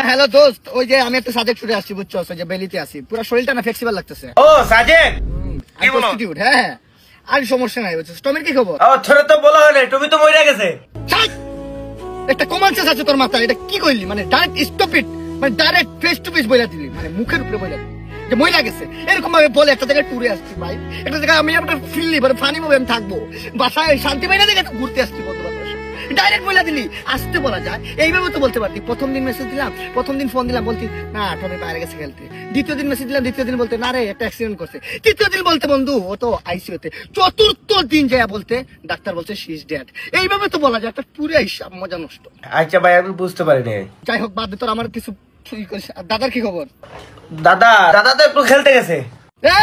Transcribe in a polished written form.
Hello দোস্ত, ওই যে আমি একটা সাজেক ছুটে আসছি, বুঝছো? ওই যে বেলিতে আছি, পুরো শরীরটা না ফ্লেক্সিবল লাগতেছে। ও সাজেক, কি বলো? হ্যাঁ, আর সমস্যা নাই। বুঝছো, টমির কি খবর? ও তোরা তো বলা হলে তুমি তো মরে গেছে। একটা কমন সেন্স আছে তোর মাথায়? এটা কি কইলি? মানে ডাইরেক্ট স্টপ ইট, মানে ডাইরেক্ট ফেস টু ফেস বইলা দিলি, মানে মুখের উপরে বইলা দিলি যে মইলা গেছে। এরকম ভাবে বলে একটা জায়গায় ট্যুরে আসছি ভাই, একটা জায়গায় আমি একটা ফিরলি মানে ফানি ভাবে আমি থাকবো, বাসায় শান্তি পাই না দেখে ঘুরতে আসছি বন্ধু বান্ধব, ডাইরেক্ট বইলা দিলি। আসতে বলা যায়, এইভাবে তো বলতে পারতি। প্রথম দিন মেসেজ দিলাম, প্রথম দিন ফোন দিলাম, বলতি না টমি বাইরে গেছে খেলতে। দ্বিতীয় দিন মেসেজ দিলাম, দ্বিতীয় দিন বলতে না রে একটা অ্যাক্সিডেন্ট করছে। তৃতীয় দিন বলতে বন্ধু ও তো আইসিইউতে। চতুর্থ দিন যায় বলতে ডাক্তার বলছে শি ইজ ডেড। এইভাবে তো বলা যায়, একটা পুরো হিসাব, মজা নষ্ট। আচ্ছা ভাই, আমি বুঝতে পারিনি। যাই হোক, বাদ দে, তোর আমার কিছু করিস। আর দাদার কি খবর? দাদা দাদা তো একটু খেলতে গেছে। এ!